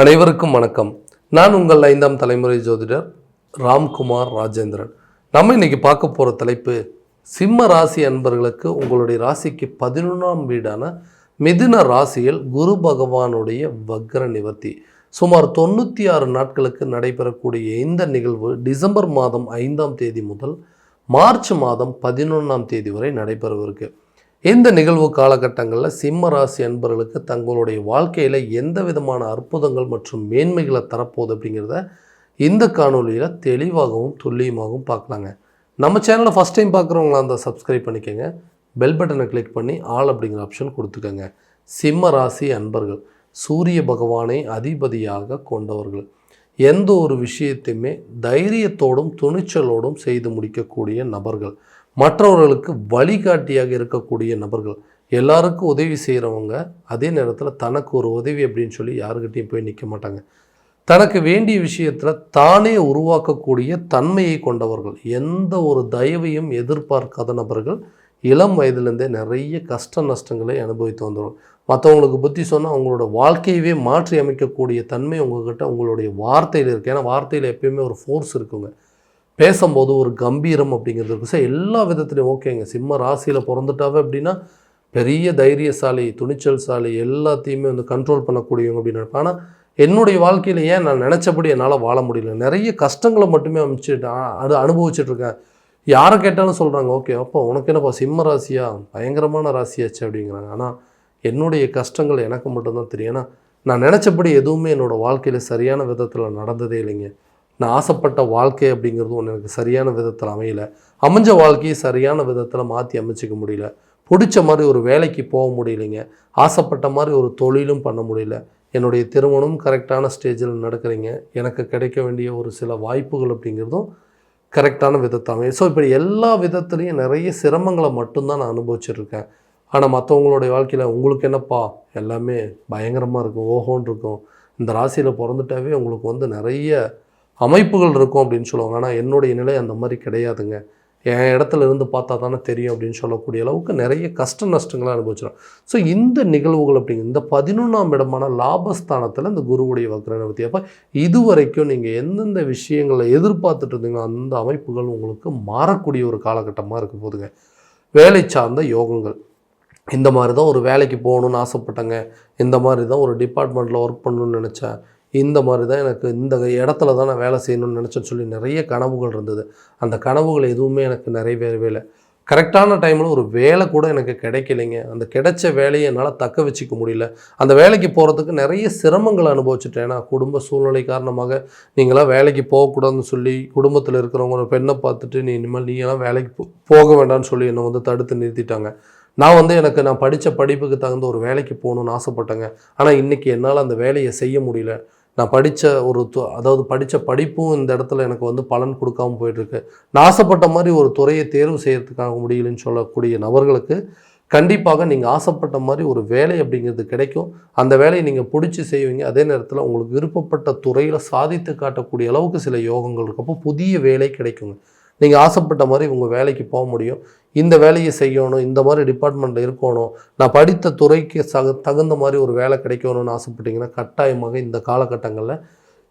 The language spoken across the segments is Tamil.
அனைவருக்கும் வணக்கம். நான் உங்கள் 5ஆம் தலைமுறை ஜோதிடர் ராம்குமார் ராஜேந்திரன். நம்ம இன்னைக்கு பார்க்க போகிற தலைப்பு, சிம்ம ராசி அன்பர்களுக்கு உங்களுடைய ராசிக்கு 11ஆம் வீடான மிதுன ராசியில் குரு பகவானுடைய வக்ர நிவர்த்தி சுமார் 96 நாட்களுக்கு நடைபெறக்கூடிய இந்த நிகழ்வு டிசம்பர் மாதம் 5ஆம் தேதி முதல் மார்ச் மாதம் 11ஆம் தேதி வரை நடைபெறவிருக்கு. இந்த நிகழ்வு காலகட்டங்களில் சிம்ம ராசி அன்பர்களுக்கு தங்களுடைய வாழ்க்கையில் எந்த விதமான அற்புதங்கள் மற்றும் மேன்மைகளை தரப்போகுது அப்படிங்கிறத இந்த காணொலியில் தெளிவாகவும் துல்லியமாகவும் பார்க்கலாங்க. நம்ம சேனலை ஃபஸ்ட் டைம் பார்க்குறவங்களா இருந்தால் சப்ஸ்கிரைப் பண்ணிக்கோங்க, பெல் பட்டனை கிளிக் பண்ணி ஆல் அப்படிங்கிற ஆப்ஷன் கொடுத்துக்கோங்க. சிம்ம ராசி அன்பர்கள் சூரிய பகவானை அதிபதியாக கொண்டவர்கள். எந்த ஒரு விஷயத்தையுமே தைரியத்தோடும் துணிச்சலோடும் செய்து முடிக்கக்கூடிய நபர்கள், மற்றவர்களுக்கு வழிகாட்டியாக இருக்கக்கூடிய நபர்கள், எல்லாருக்கும் உதவி செய்கிறவங்க. அதே நேரத்தில் தனக்கு ஒரு உதவி அப்படின்னு சொல்லி யாருக்கிட்டையும் போய் நிற்க மாட்டாங்க. தனக்கு வேண்டிய விஷயத்தில் தானே உருவாக்கக்கூடிய தன்மையை கொண்டவர்கள். எந்த ஒரு தயவையும் எதிர்பார்க்காத நபர்கள். இளம் வயதிலேருந்தே நிறைய கஷ்ட நஷ்டங்களை அனுபவித்து வந்துடும். மற்றவங்களுக்கு புத்தி சொன்னால் அவங்களோட வாழ்க்கையவே மாற்றி அமைக்கக்கூடிய தன்மை உங்கள்கிட்ட உங்களுடைய வார்த்தையில் இருக்குது. ஏன்னா வார்த்தையில் எப்பயுமே ஒரு ஃபோர்ஸ் இருக்குங்க. பேசும்போது ஒரு கம்பீரம் அப்படிங்கிறது இருக்கும். சார் எல்லா விதத்துலையும் ஓகேங்க. சிம்ம ராசியில் பிறந்துட்டாவே அப்படின்னா பெரிய தைரியசாலி, துணிச்சல்சாலி, எல்லாத்தையுமே கண்ட்ரோல் பண்ணக்கூடியவங்க அப்படின்னு நினைப்பேன். ஆனால் என்னுடைய வாழ்க்கையில் ஏன் நான் நினச்சபடி என்னால் வாழ முடியல, நிறைய கஷ்டங்களை மட்டுமே அனுபவிச்சுட்ருக்கேன். யாரை கேட்டாலும் சொல்கிறாங்க, ஓகே அப்போ உனக்கு என்னப்பா சிம்ம ராசியா, பயங்கரமான ராசியாச்சு அப்படிங்கிறாங்க. ஆனால் என்னுடைய கஷ்டங்கள் எனக்கு மட்டும்தான் தெரியும். ஏன்னா நான் நினச்சபடி எதுவுமே என்னோடய வாழ்க்கையில் சரியான விதத்தில் நடந்ததே இல்லைங்க. நான் ஆசைப்பட்ட வாழ்க்கை அப்படிங்கிறது ஒன்று எனக்கு சரியான விதத்தில் அமையலை. அமைஞ்ச வாழ்க்கையை சரியான விதத்தில் மாற்றி அமைச்சிக்க முடியல. பிடிச்ச மாதிரி ஒரு வேலைக்கு போக முடியலைங்க. ஆசைப்பட்ட மாதிரி ஒரு தொழிலும் பண்ண முடியல. என்னுடைய திருமணம் கரெக்டான ஸ்டேஜில் நடக்கிறீங்க. எனக்கு கிடைக்க வேண்டிய ஒரு சில வாய்ப்புகள் அப்படிங்கிறதும் கரெக்டான விதத்தை அமையும். ஸோ இப்படி எல்லா விதத்துலேயும் நிறைய சிரமங்களை மட்டும்தான் நான் அனுபவிச்சுட்ருக்கேன். ஆனால் மற்றவங்களுடைய வாழ்க்கையில் உங்களுக்கு என்னப்பா எல்லாமே பயங்கரமாக இருக்கும், ஓஹோன்னு இருக்கும், இந்த ராசியில் பிறந்துட்டாவே உங்களுக்கு நிறைய அமைப்புகள் இருக்கும் அப்படின்னு சொல்லுவாங்க. ஆனால் என்னுடைய நிலை அந்த மாதிரி கிடையாதுங்க. என் இடத்துல இருந்து பார்த்தா தானே தெரியும் அப்படின்னு சொல்லக்கூடிய அளவுக்கு நிறைய கஷ்ட நஷ்டங்களை அனுபவிச்சிடும். ஸோ இந்த நிகழ்வுகள் அப்படிங்கிற இந்த 11ஆம் இடமான லாபஸ்தானத்தில் இந்த குருவுடைய வக்ர நிவர்த்தி அப்போ இதுவரைக்கும் நீங்கள் எந்தெந்த விஷயங்களை எதிர்பார்த்துட்டு இருந்தீங்களோ அந்த அமைப்புகள் உங்களுக்கு மாறக்கூடிய ஒரு காலகட்டமாக இருக்க போதுங்க. வேலை சார்ந்த யோகங்கள், இந்த மாதிரி தான் ஒரு வேலைக்கு போகணுன்னு ஆசைப்பட்டேங்க, இந்த மாதிரி தான் ஒரு டிபார்ட்மெண்ட்டில் ஒர்க் பண்ணணும்னு நினச்சேன், இந்த மாதிரி தான் எனக்கு இந்த இடத்துல தான் நான் வேலை செய்யணும்னு நினச்சேன்னு சொல்லி நிறைய கனவுகள் இருந்தது. அந்த கனவுகள் எதுவுமே எனக்கு நிறைவேறவே இல்லை. கரெக்டான டைமில் ஒரு வேலை கூட எனக்கு கிடைக்கலைங்க. அந்த கிடைச்ச வேலையை என்னால் தக்க வச்சுக்க முடியல. அந்த வேலைக்கு போகிறதுக்கு நிறைய சிரமங்களை அனுபவிச்சுட்டேன். ஏன்னா குடும்ப சூழ்நிலை காரணமாக நீங்களாம் வேலைக்கு போகக்கூடாதுன்னு சொல்லி குடும்பத்தில் இருக்கிறவங்க ஒரு பெண்ணை பார்த்துட்டு நீங்களாம் வேலைக்கு போக வேண்டாம்னு சொல்லி என்னை தடுத்து நிறுத்திட்டாங்க. நான் எனக்கு நான் படித்த படிப்புக்கு தகுந்த ஒரு வேலைக்கு போகணுன்னு ஆசைப்பட்டேங்க. ஆனால் இன்றைக்கி என்னால் அந்த வேலையை செய்ய முடியல. நான் படித்த படிப்பும் இந்த இடத்துல எனக்கு பலன் கொடுக்காமல் போயிட்டுருக்கு. நான் ஆசைப்பட்ட மாதிரி ஒரு துறையை தேர்வு செய்கிறதுக்காக முடியலன்னு சொல்லக்கூடிய நபர்களுக்கு கண்டிப்பாக நீங்கள் ஆசைப்பட்ட மாதிரி ஒரு வேலை அப்படிங்கிறது கிடைக்கும். அந்த வேலையை நீங்கள் பிடிச்சி செய்வீங்க. அதே நேரத்தில் உங்களுக்கு விருப்பப்பட்ட துறையில் சாதித்து காட்டக்கூடிய அளவுக்கு சில யோகங்கள் இருக்கப்போ புதிய வேலை கிடைக்குங்க. நீங்கள் ஆசைப்பட்ட மாதிரி உங்கள் வேலைக்கு போக முடியும். இந்த வேலையை செய்யணும், இந்த மாதிரி டிபார்ட்மெண்ட்டில் இருக்கணும், நான் படித்த துறைக்கு தகுந்த மாதிரி ஒரு வேலை கிடைக்கணும்னு ஆசைப்பட்டீங்கன்னா கட்டாயமாக இந்த காலகட்டங்களில்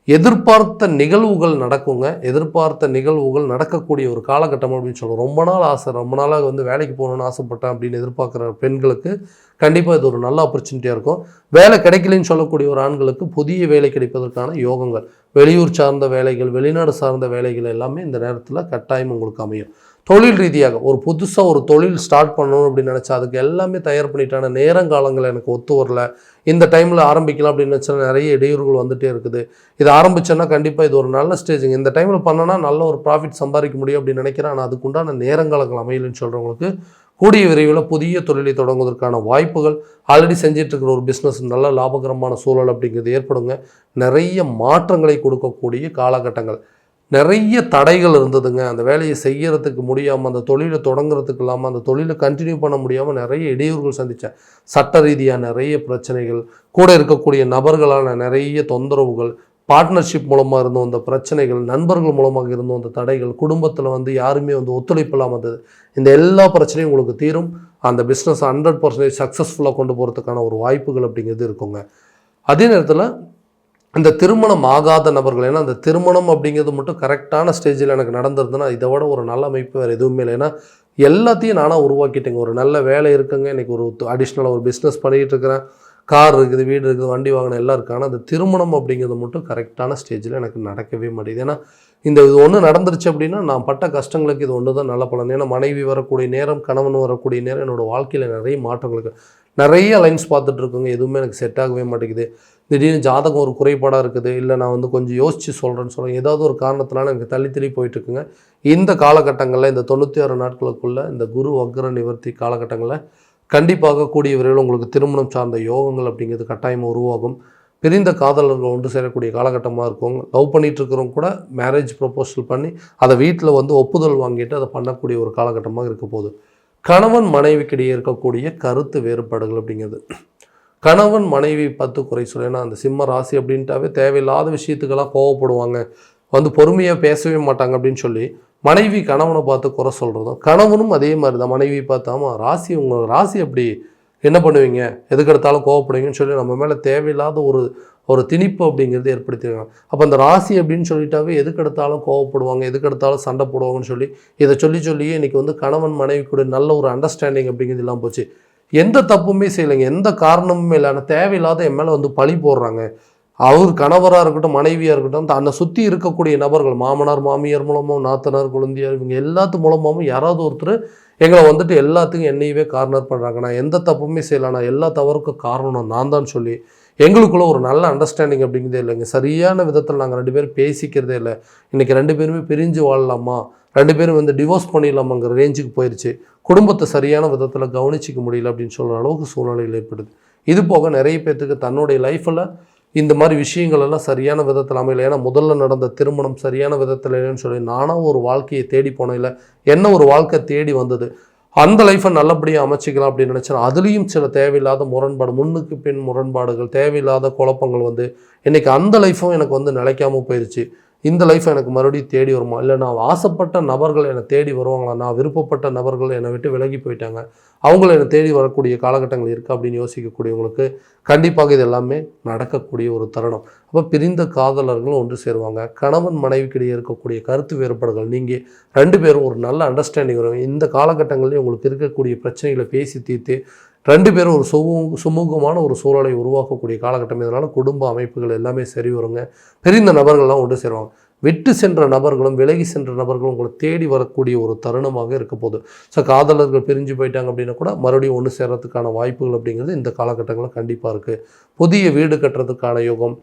எதிர்பார்த்த நிகழ்வுகள் நடக்குங்க. எதிர்பார்த்த நிகழ்வுகள் நடக்கக்கூடிய ஒரு காலகட்டம் அப்படின்னு சொல்லுவோம். ரொம்ப நாள் ஆசை, ரொம்ப நாளாக வேலைக்கு போகணுன்னு ஆசைப்பட்டேன் அப்படின்னு எதிர்பார்க்குற பெண்களுக்கு கண்டிப்பாக இது ஒரு நல்ல ஆப்பர்ச்சுனிட்டியாக இருக்கும். வேலை கிடைக்கலன்னு சொல்லக்கூடிய ஒரு ஆண்களுக்கு புதிய வேலை கிடைப்பதற்கான யோகங்கள், வெளியூர் சார்ந்த வேலைகள், வெளிநாடு சார்ந்த வேலைகள் எல்லாமே இந்த நேரத்தில் கட்டாயம் உங்களுக்கு அமையும். தொழில் ரீதியாக ஒரு புதுசாக ஒரு தொழில் ஸ்டார்ட் பண்ணணும் அப்படின்னு நினச்சா அதுக்கு எல்லாமே தயார் பண்ணிட்டான நேரங்காலங்கள் எனக்கு ஒத்து வரல, இந்த டைமில் ஆரம்பிக்கலாம் அப்படின்னு நினச்சா நிறைய இடையூறுகள் வந்துகிட்டே இருக்குது. இது ஆரம்பிச்சேன்னா கண்டிப்பாக இது ஒரு நல்ல ஸ்டேஜுங்க, இந்த டைமில் பண்ணனா நல்ல ஒரு ப்ராஃபிட் சம்பாதிக்க முடியும் அப்படின்னு நினைக்கிறேன். ஆனால் அதுக்குண்டான நேரங்காலங்கள் அமையலன்னு சொல்கிறவங்களுக்கு கூடிய விரைவில் புதிய தொழிலை தொடங்குவதற்கான வாய்ப்புகள், ஆல்ரெடி செஞ்சிட்ருக்கிற ஒரு பிஸ்னஸ் நல்ல லாபகரமான சூழல் அப்படிங்கிறது ஏற்படுங்க. நிறைய மாற்றங்களை கொடுக்கக்கூடிய காலகட்டங்கள். நிறைய தடைகள் இருந்ததுங்க. அந்த வேலையை செய்கிறதுக்கு முடியாமல், அந்த தொழிலை தொடங்குறதுக்கு இல்லாமல், அந்த தொழிலை கண்டினியூ பண்ண முடியாமல் நிறைய இடையூறுகள் சந்தித்தேன். சட்ட ரீதியாக நிறைய பிரச்சனைகள், கூட இருக்கக்கூடிய நபர்களான நிறைய தொந்தரவுகள், பார்ட்னர்ஷிப் மூலமாக இருந்தும் அந்த பிரச்சனைகள், நண்பர்கள் மூலமாக இருந்தும் அந்த தடைகள், குடும்பத்தில் யாருமே ஒத்துழைப்பு இல்லாமல் இருந்தது. இந்த எல்லா பிரச்சனையும் உங்களுக்கு தீரும். அந்த பிஸ்னஸ் 100% சக்ஸஸ்ஃபுல்லாக கொண்டு போகிறதுக்கான ஒரு வாய்ப்புகள் அப்படிங்கிறது இருக்குங்க. அதே நேரத்தில் இந்த திருமணம் ஆகாத நபர்கள், ஏன்னா அந்த திருமணம் அப்படிங்கிறது மட்டும் கரெக்டான ஸ்டேஜில் எனக்கு நடந்திருந்ததுன்னா இதை விட ஒரு நல்ல அமைப்பு வேறு எதுவுமே இல்லை. ஏன்னா எல்லாத்தையும் நானாக உருவாக்கிட்டேங்க. ஒரு நல்ல வேலை இருக்குங்க, இன்றைக்கி ஒரு அடிஷ்னலாக ஒரு பிஸ்னஸ் பண்ணிகிட்டு இருக்கிறேன், கார் இருக்குது, வீடு இருக்குது, வண்டி வாங்கின எல்லாம் இருக்குது. ஆனால் அந்த திருமணம் அப்படிங்கிறது மட்டும் கரெக்டான ஸ்டேஜில் எனக்கு நடக்கவே மாட்டேங்குது. ஏன்னா இது ஒன்று நடந்துருச்சு அப்படின்னா நான் பட்ட கஷ்டங்களுக்கு இது ஒன்று தான் நல்ல பலன். ஏன்னா மனைவி வரக்கூடிய நேரம், கணவன் வரக்கூடிய நேரம் என்னோடய வாழ்க்கையில் நிறைய மாற்றங்களுக்கு நிறைய லைன்ஸ் பார்த்துட்ருக்குங்க. எதுவுமே எனக்கு செட் ஆகவே மாட்டேங்குது. திடீர்னு ஜாதகம் ஒரு குறைபாடாக இருக்குது, இல்லை நான் கொஞ்சம் யோசித்து சொல்கிறேன்னு ஏதாவது ஒரு காரணத்தினால எனக்கு தள்ளி போயிட்டுருக்குங்க. இந்த காலகட்டங்களில் இந்த 96 நாட்களுக்குள்ளே இந்த குரு வக்ர நிவர்த்தி காலகட்டங்களில் கண்டிப்பாக கூடிய விரைவில் உங்களுக்கு திருமணம் சார்ந்த யோகங்கள் அப்படிங்கிறது கட்டாயமாக உருவாகும். பிரிந்த காதலர்கள் ஒன்று சேரக்கூடிய காலகட்டமாக இருக்கும். லவ் பண்ணிகிட்டு இருக்கிறவங்க கூட மேரேஜ் ப்ரொபோசல் பண்ணி அதை வீட்டில் ஒப்புதல் வாங்கிட்டு அதை பண்ணக்கூடிய ஒரு காலகட்டமாக இருக்க போகுது. கணவன் மனைவிக்கிடையே இருக்கக்கூடிய கருத்து வேறுபாடுகள் அப்படிங்கிறது, கணவன் மனைவி பார்த்து குறை சொல்ல. ஏன்னா அந்த சிம்ம ராசி அப்படின்ட்டாவே தேவையில்லாத விஷயத்துக்கெல்லாம் கோவப்படுவாங்க, பொறுமையாக பேசவே மாட்டாங்க அப்படின்னு சொல்லி மனைவி கணவனை பார்த்து குறை சொல்கிறதும், கணவனும் அதே மாதிரி தான் மனைவி பார்த்தாமா ராசி உங்கள் ராசி அப்படி என்ன பண்ணுவீங்க, எதுக்கு எடுத்தாலும் கோவப்படுவீங்கன்னு சொல்லி நம்ம மேலே தேவையில்லாத ஒரு திணிப்பு அப்படிங்கிறது ஏற்படுத்திருக்காங்க. அப்போ அந்த ராசி அப்படின்னு சொல்லிட்டாவே எதுக்கு எடுத்தாலும் கோவப்படுவாங்க, எதுக்கு எடுத்தாலும் சண்டை போடுவாங்கன்னு சொல்லி இதை சொல்லியே இன்றைக்கி கணவன் மனைவி கூட நல்ல ஒரு அண்டர்ஸ்டாண்டிங் அப்படிங்கிறது இல்லாமல் போச்சு. எந்த தப்புமே செய்யலைங்க, எந்த காரணமுமே இல்லை. ஆனால் தேவையில்லாத என் மேலே பழி போடுறாங்க. அவர் கணவராக இருக்கட்டும், மனைவியாக இருக்கட்டும், தன்னை சுற்றி இருக்கக்கூடிய நபர்கள், மாமனார் மாமியார் மூலமாகவும், நாத்தனார் குழந்தையார், இவங்க எல்லாத்து மூலமாகவும் யாராவது ஒருத்தர் எங்களை எல்லாத்துக்கும் என்னையவே கார்னர் பண்ணுறாங்க. நான் எந்த தப்புமே செய்யலை, நான் எல்லா தவறுக்கும் காரணம் நான் தான் சொல்லி எங்களுக்குள்ள ஒரு நல்ல அண்டர்ஸ்டாண்டிங் அப்படிங்கிறதே இல்லைங்க. சரியான விதத்தில் நாங்கள் 2 பேரும் பேசிக்கிறதே இல்லை. இன்றைக்கி 2 பேருமே பிரிஞ்சு வாழலாமா, 2 பேரும் டிவோர்ஸ் பண்ணிடலாமாங்கிற ரேஞ்சுக்கு போயிடுச்சு. குடும்பத்தை சரியான விதத்தில் கவனிச்சிக்க முடியல அப்படின்னு சொல்கிற அளவுக்கு சூழ்நிலைகள் ஏற்படுது. இது போக நிறைய பேர்த்துக்கு தன்னுடைய லைஃப்பில் இந்த மாதிரி விஷயங்கள் எல்லாம் சரியான விதத்தில் அமையல. ஏன்னா முதல்ல நடந்த திருமணம் சரியான விதத்தில் இல்லைன்னு சொல்லி நானும் ஒரு வாழ்க்கையை தேடி போனேன், இல்லை என்ன ஒரு வாழ்க்கை தேடி வந்தது, அந்த லைஃப்பை நல்லபடியாக அமைச்சிக்கலாம் அப்படின்னு நினச்சேன். அதுலேயும் சில தேவையில்லாத முரண்பாடு, முன்னுக்கு பின் முரண்பாடுகள், தேவையில்லாத குழப்பங்கள் இன்றைக்கி அந்த லைஃப்பும் எனக்கு நிலைக்காமல் போயிடுச்சு. இந்த லைஃப் எனக்கு மறுபடியும் தேடி வருமா, இல்லை நான் ஆசைப்பட்ட நபர்கள் என்னை தேடி வருவாங்களா, நான் விருப்பப்பட்ட நபர்கள் என்னை விட்டு விலகி போயிட்டாங்க, அவங்கள என்னை தேடி வரக்கூடிய காலகட்டங்கள் இருக்குது அப்படின்னு யோசிக்கக்கூடியவங்களுக்கு கண்டிப்பாக இது எல்லாமே நடக்கக்கூடிய ஒரு தருணம். அப்போ பிரிந்த காதலர்களும் ஒன்று சேருவாங்க. கணவன் மனைவிக்கிடையே இருக்கக்கூடிய கருத்து வேறுபாடுகள் நீங்கள் 2 பேரும் ஒரு நல்ல அண்டர்ஸ்டாண்டிங் வரும். இந்த காலகட்டங்களில் உங்களுக்கு இருக்கக்கூடிய பிரச்சனைகளை பேசி தீர்த்து 2 பேரும் ஒரு சுமூகமான ஒரு சூழலை உருவாக்கக்கூடிய காலகட்டம். இதனால் குடும்ப அமைப்புகள் எல்லாமே சரி வருங்க. பிரிந்த நபர்கள்லாம் ஒன்று சேருவாங்க. விட்டு சென்ற நபர்களும் விலகி சென்ற நபர்களும் உங்களை தேடி வரக்கூடிய ஒரு தருணமாக இருக்க போகுது. ஸோ காதலர்கள் பிரிஞ்சு போயிட்டாங்க அப்படின்னா கூட மறுபடியும் ஒன்று சேர்றதுக்கான வாய்ப்புகள் அப்படிங்கிறது இந்த காலகட்டங்களில் கண்டிப்பாக இருக்குது. புதிய வீடு கட்டுறதுக்கான யோகம்,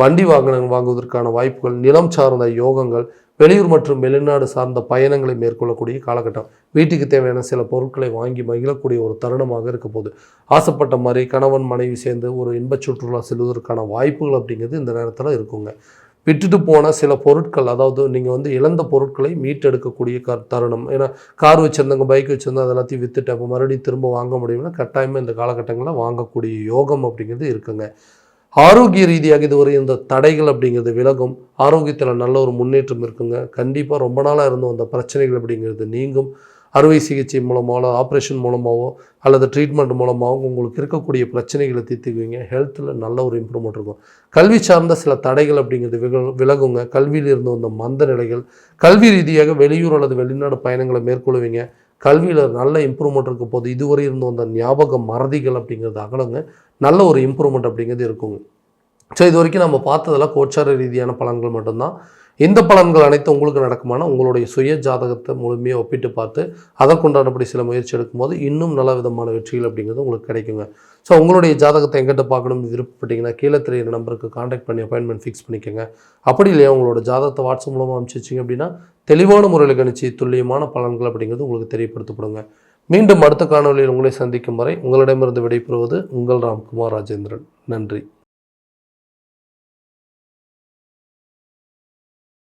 வண்டி வாங்குவதற்கான வாய்ப்புகள், நிலம் சார்ந்த யோகங்கள், வெளியூர் மற்றும் வெளிநாடு சார்ந்த பயணங்களை மேற்கொள்ளக்கூடிய காலகட்டம், வீட்டுக்கு தேவையான சில பொருட்களை வாங்கி மகிழக்கூடிய ஒரு தருணமாக இருக்க போகுது. ஆசைப்பட்ட மாதிரி கணவன் மனைவி சேர்ந்து ஒரு இன்பச் சுற்றுலா செல்வதற்கான வாய்ப்புகள் அப்படிங்கிறது இந்த நேரத்தில் இருக்குங்க. விட்டுட்டு போன சில பொருட்கள், அதாவது நீங்கள் இழந்த பொருட்களை மீட்டெடுக்கக்கூடிய தருணம். ஏன்னா கார் வச்சுருந்தாங்க, பைக் வச்சுருந்தா அது எல்லாத்தையும் விற்றுட்டு அப்போ மறுபடியும் திரும்ப வாங்க முடியும்னா கட்டாயமாக இந்த காலகட்டங்களில் வாங்கக்கூடிய யோகம் அப்படிங்கிறது இருக்குங்க. ஆரோக்கிய ரீதியாக இதுவரை இந்த தடைகள் அப்படிங்கிறது விலகும். ஆரோக்கியத்தில் நல்ல ஒரு முன்னேற்றம் இருக்குங்க. கண்டிப்பாக ரொம்ப நாளாக இருந்தும் அந்த பிரச்சனைகள் அப்படிங்கிறது நீங்கும். அறுவை சிகிச்சை மூலமாகவோ, ஆப்ரேஷன் மூலமாகவோ அல்லது ட்ரீட்மெண்ட் மூலமாகவும் உங்களுக்கு இருக்கக்கூடிய பிரச்சனைகளை தீர்த்துக்குவீங்க. ஹெல்த்தில் நல்ல ஒரு இம்ப்ரூவ்மெண்ட் இருக்கும். கல்வி சார்ந்த சில தடைகள் அப்படிங்கிறது விலகுங்க. கல்வியில் இருந்து வந்த மந்த நிலைகள், கல்வி ரீதியாக வெளியூர் அல்லது வெளிநாடு பயணங்களை மேற்கொள்வீங்க. கல்வியில் நல்ல இம்ப்ரூவ்மெண்ட் இருக்க போது இதுவரை இருந்து வந்த ஞாபக மறதிகள் அப்படிங்கிறது அகலுங்க. நல்ல ஒரு இம்ப்ரூவ்மெண்ட் அப்படிங்கிறது இருக்குங்க. ஸோ இது வரைக்கும் நம்ம பார்த்ததெல்லாம் கோச்சார ரீதியான பலன்கள் மட்டும்தான். இந்த பலன்கள் அனைத்தும் உங்களுக்கு நடக்குமானா உங்களுடைய சுய ஜாதகத்தை முழுமையாக ஒப்பிட்டு பார்த்து அதற்குண்டானபடி சில முயற்சி எடுக்கும்போது இன்னும் நல்ல விதமான வெற்றிகள் அப்படிங்கிறது உங்களுக்கு கிடைக்குங்க. ஸோ உங்களுடைய ஜாதகத்தை எங்கிட்ட பார்க்கணும்னு விருப்பப்பட்டீங்கன்னா கீழே தெரியிற நம்பருக்கு கான்டாக்ட் பண்ணி அப்பாயின்மெண்ட் ஃபிக்ஸ் பண்ணிக்கோங்க. அப்படி இல்லையா உங்களோட ஜாதகத்தை வாட்ஸ்அப் மூலமாக அனுப்பிச்சிச்சிங்க அப்படின்னா தெளிவான முறையில் கணிச்சு துல்லியமான பலன்கள் அப்படிங்கிறது உங்களுக்கு தெரியப்படுத்தப்படுங்க. மீண்டும் அடுத்த காணொலியில் உங்களை சந்திக்கும் வரை உங்களிடமிருந்து விடைபெறுவது உங்கள் ராம்குமார் ராஜேந்திரன். நன்றி.